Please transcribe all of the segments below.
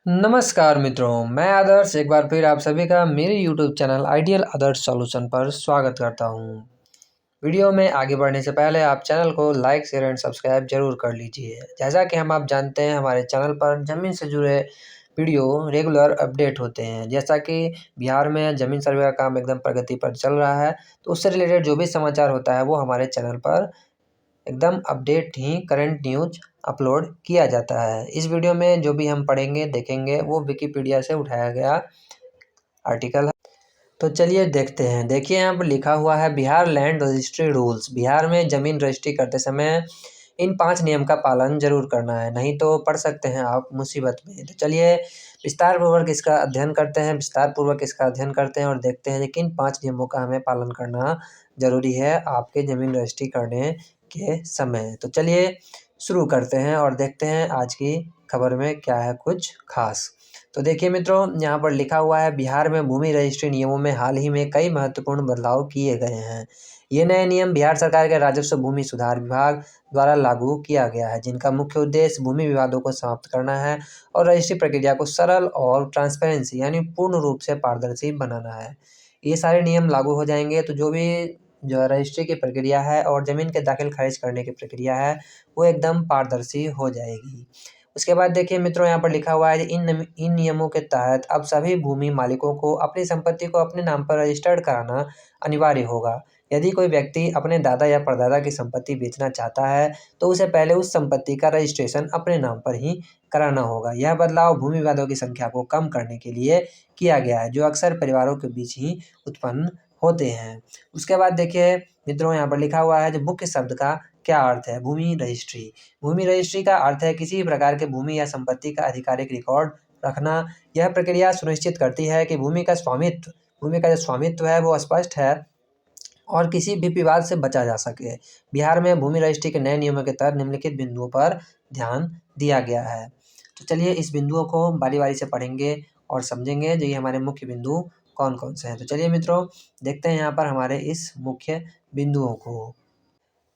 नमस्कार मित्रों, मैं आदर्श एक बार फिर आप सभी का मेरे YouTube चैनल आइडियल आदर्श सॉल्यूशन पर स्वागत करता हूं। वीडियो में आगे बढ़ने से पहले आप चैनल को लाइक, शेयर एंड सब्सक्राइब जरूर कर लीजिए। जैसा कि हम आप जानते हैं हमारे चैनल पर ज़मीन से जुड़े वीडियो रेगुलर अपडेट होते हैं। जैसा कि बिहार में ज़मीन सर्वे का काम एकदम प्रगति पर चल रहा है, तो उससे रिलेटेड जो भी समाचार होता है वो हमारे चैनल पर एकदम अपडेट ही करंट न्यूज अपलोड किया जाता है। इस वीडियो में जो भी हम पढ़ेंगे देखेंगे वो विकिपीडिया से उठाया गया आर्टिकल है। तो चलिए देखते हैं। देखिए यहाँ पर लिखा हुआ है Bihar land registry rules. Bihar में ज़मीन रजिस्ट्री करते समय इन 5 नियम का पालन जरूर करना है, नहीं तो पढ़ सकते हैं आप मुसीबत में। तो चलिए विस्तार पूर्वक इसका अध्ययन करते हैं और देखते हैं कि किन 5 नियमों का हमें पालन करना जरूरी है आपके ज़मीन रजिस्ट्री करने के समय। तो चलिए शुरू करते हैं और देखते हैं आज की खबर में क्या है कुछ खास। तो देखिए मित्रों, यहाँ पर लिखा हुआ है बिहार में भूमि रजिस्ट्री नियमों में हाल ही में कई महत्वपूर्ण बदलाव किए गए हैं। ये नए नियम बिहार सरकार के राजस्व भूमि सुधार विभाग द्वारा लागू किया गया है, जिनका मुख्य उद्देश्य भूमि विवादों को समाप्त करना है और रजिस्ट्री प्रक्रिया को सरल और ट्रांसपेरेंसी यानी पूर्ण रूप से पारदर्शी बनाना है। ये सारे नियम लागू हो जाएंगे तो जो रजिस्ट्री की प्रक्रिया है और ज़मीन के दाखिल खारिज करने की प्रक्रिया है वो एकदम पारदर्शी हो जाएगी। उसके बाद देखिए मित्रों, यहाँ पर लिखा हुआ है इन नियमों के तहत अब सभी भूमि मालिकों को अपनी संपत्ति को अपने नाम पर रजिस्टर्ड कराना अनिवार्य होगा। यदि कोई व्यक्ति अपने दादा या परदादा की संपत्ति बेचना चाहता है तो उसे पहले उस संपत्ति का रजिस्ट्रेशन अपने नाम पर ही कराना होगा। यह बदलाव भूमि विवादों की संख्या को कम करने के लिए किया गया है, जो अक्सर परिवारों के बीच ही उत्पन्न होते हैं। उसके बाद देखिए मित्रों, यहाँ पर लिखा हुआ है जो मुख्य शब्द का क्या अर्थ है। भूमि रजिस्ट्री। भूमि रजिस्ट्री का अर्थ है किसी भी प्रकार के भूमि या संपत्ति का आधिकारिक रिकॉर्ड रखना। यह प्रक्रिया सुनिश्चित करती है कि भूमि का जो स्वामित्व है वो स्पष्ट है और किसी भी विवाद से बचा जा सके। बिहार में भूमि रजिस्ट्री के नए नियमों के तहत निम्नलिखित बिंदुओं पर ध्यान दिया गया है। तो चलिए इस बिंदुओं को बारी बारी से पढ़ेंगे और समझेंगे जो ये हमारे मुख्य बिंदु कौन कौन से हैं। तो चलिए मित्रों देखते हैं यहाँ पर हमारे इस मुख्य बिंदुओं को।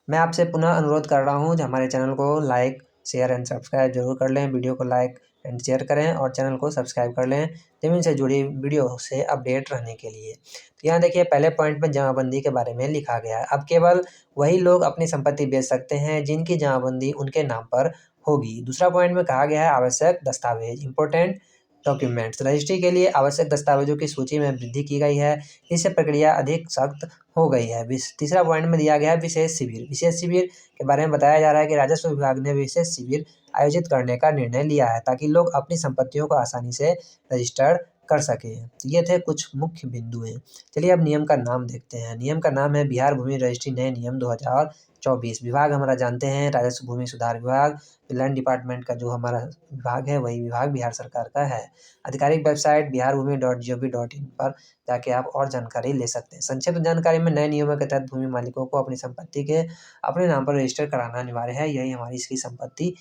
मैं आपसे पुनः अनुरोध कर रहा हूँ जो हमारे चैनल को लाइक, शेयर एंड सब्सक्राइब जरूर कर लें। वीडियो को लाइक एंड शेयर करें और चैनल को सब्सक्राइब कर लें ज़मीन से जुड़ी वीडियो से अपडेट रहने के लिए। तो यहाँ देखिए पहले पॉइंट में जमाबंदी के बारे में लिखा गया है। अब केवल वही लोग अपनी संपत्ति बेच सकते हैं जिनकी जमाबंदी उनके नाम पर होगी। दूसरा पॉइंट में कहा गया है आवश्यक दस्तावेज, इंपॉर्टेंट डॉक्यूमेंट्स। रजिस्ट्री के लिए आवश्यक दस्तावेजों की सूची में वृद्धि की गई है, इससे प्रक्रिया अधिक सख्त हो गई है। तीसरा पॉइंट में दिया गया है विशेष शिविर। विशेष शिविर के बारे में बताया जा रहा है कि राजस्व विभाग ने विशेष शिविर आयोजित करने का निर्णय लिया है ताकि लोग अपनी संपत्तियों को आसानी से रजिस्टर कर सकें। तो ये थे कुछ मुख्य बिंदु हैं। चलिए अब नियम का नाम देखते हैं। नियम का नाम है बिहार भूमि रजिस्ट्री नए नियम 2024। विभाग हमारा जानते हैं राजस्व भूमि सुधार विभाग। लैंड डिपार्टमेंट का जो हमारा विभाग है वही विभाग बिहार सरकार का है। आधिकारिक वेबसाइट biharbhumi.gov.in पर जाके आप और जानकारी ले सकते हैं। संक्षिप्त जानकारी में नए नियमों के तहत भूमि मालिकों को अपनी संपत्ति के अपने नाम पर रजिस्टर कराना अनिवार्य है। यही हमारी इसकी संपत्ति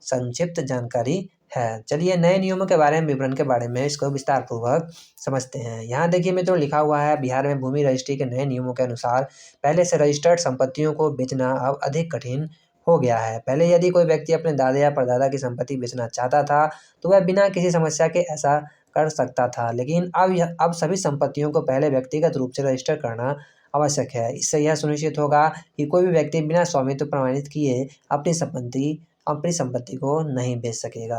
संक्षिप्त जानकारी है। चलिए नए नियमों के बारे में विवरण के बारे में इसको विस्तार पूर्वक समझते हैं। यहाँ देखिए मित्रों लिखा हुआ है बिहार में भूमि रजिस्ट्री के नए नियमों के अनुसार पहले से रजिस्टर्ड संपत्तियों को बेचना अब अधिक कठिन हो गया है। पहले यदि कोई व्यक्ति अपने दादा या परदादा की संपत्ति बेचना चाहता था तो वह बिना किसी समस्या के ऐसा कर सकता था, लेकिन अब सभी संपत्तियों को पहले व्यक्तिगत रूप से रजिस्टर करना आवश्यक है। इससे यह सुनिश्चित होगा कि कोई भी व्यक्ति बिना स्वामित्व प्रमाणित किए अपनी संपत्ति को नहीं बेच सकेगा।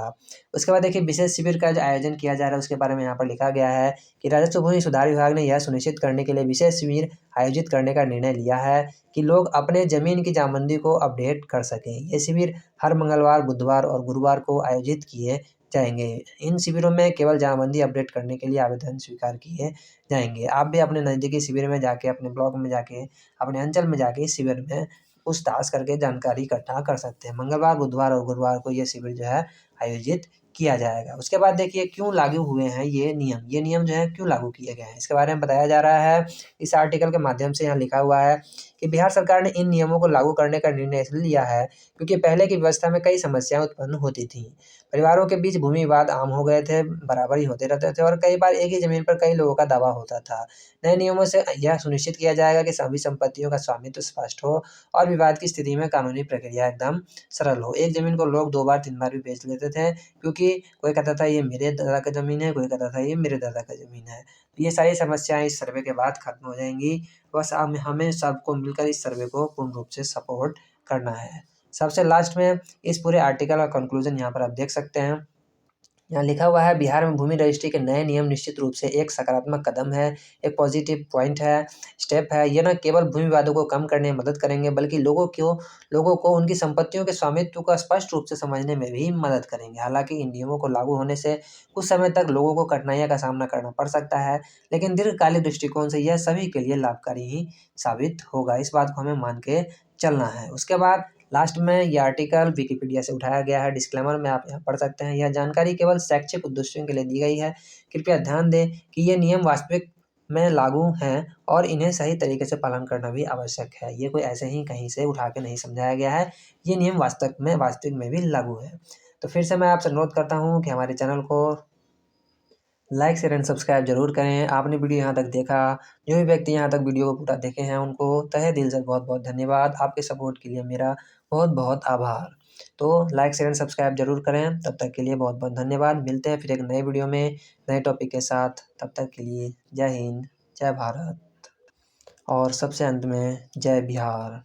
उसके बाद देखिए विशेष शिविर का जो आयोजन किया जा रहा है उसके बारे में यहाँ पर लिखा गया है कि राजस्व भूमि सुधार विभाग ने यह सुनिश्चित करने के लिए विशेष शिविर आयोजित करने का निर्णय लिया है कि लोग अपने जमीन की जमाबंदी को अपडेट कर सकें। ये शिविर हर मंगलवार, बुधवार और गुरुवार को आयोजित किए जाएंगे। इन शिविरों में केवल जमाबंदी अपडेट करने के लिए आवेदन स्वीकार किए जाएंगे। आप भी अपने नज़दीकी शिविर में जाके, अपने ब्लॉक में जाके, अपने अंचल में जाके इस शिविर में पूछताछ करके जानकारी इकट्ठा कर सकते हैं। मंगलवार, बुधवार और गुरुवार को ये शिविर जो है आयोजित किया जाएगा। उसके बाद देखिए क्यों लागू हुए हैं ये नियम जो है क्यों लागू किए गए हैं इसके बारे में बताया जा रहा है। इस आर्टिकल के माध्यम से यहाँ लिखा हुआ है कि बिहार सरकार ने इन नियमों को लागू करने का निर्णय इसलिए लिया है क्योंकि पहले की व्यवस्था में कई समस्याएं उत्पन्न होती थीं। परिवारों के बीच भूमि विवाद आम हो गए थे, बराबर ही होते रहते थे और कई बार एक ही ज़मीन पर कई लोगों का दावा होता था। नए नियमों से यह सुनिश्चित किया जाएगा कि सभी संपत्तियों का स्वामित्व स्पष्ट हो और विवाद की स्थिति में कानूनी प्रक्रिया एकदम सरल हो। एक ज़मीन को लोग 2 बार 3 बार भी बेच लेते थे, क्योंकि कोई कहता था ये मेरे दादा का ज़मीन है, कोई कहता था ये मेरे दादा का ज़मीन है। तो ये सारी समस्याएँ इस सर्वे के बाद खत्म हो जाएँगी। बस अब हमें सबको मिलकर इस सर्वे को पूर्ण रूप से सपोर्ट करना है। सबसे लास्ट में इस पूरे आर्टिकल का कंक्लूजन यहाँ पर आप देख सकते हैं। यहाँ लिखा हुआ है, बिहार में भूमि रजिस्ट्री के नए नियम निश्चित रूप से एक सकारात्मक कदम है, एक पॉजिटिव पॉइंट है, स्टेप है। ये न केवल भूमि विवादों को कम करने में मदद करेंगे, बल्कि लोगों को उनकी संपत्तियों के स्वामित्व को स्पष्ट रूप से समझने में भी मदद करेंगे। हालांकि इन नियमों को लागू होने से कुछ समय तक लोगों को कठिनाइयों का सामना करना पड़ सकता है, लेकिन दीर्घकालिक दृष्टिकोण से यह सभी के लिए लाभकारी ही साबित होगा। इस बात को हमें मान के चलना है। उसके बाद लास्ट में ये आर्टिकल विकिपीडिया से उठाया गया है। डिस्क्लेमर में आप यहाँ पढ़ सकते हैं, यह जानकारी केवल शैक्षिक उद्देश्यों के लिए दी गई है। कृपया ध्यान दें कि ये नियम वास्तविक में लागू हैं और इन्हें सही तरीके से पालन करना भी आवश्यक है। ये कोई ऐसे ही कहीं से उठा के नहीं समझाया गया है। ये नियम वास्तविक में भी लागू है। तो फिर से मैं आपसे अनुरोध करता हूँ कि हमारे चैनल को लाइक शेयर एंड सब्सक्राइब जरूर करें। आपने वीडियो यहाँ तक देखा, जो भी व्यक्ति यहाँ तक वीडियो को पूरा देखे हैं उनको तहे दिल से बहुत बहुत धन्यवाद। आपके सपोर्ट के लिए मेरा बहुत बहुत आभार। तो लाइक शेयर एंड सब्सक्राइब जरूर करें। तब तक के लिए बहुत बहुत धन्यवाद। मिलते हैं फिर एक नए वीडियो में नए टॉपिक के साथ। तब तक के लिए जय हिंद, जय भारत और सबसे अंत में जय बिहार।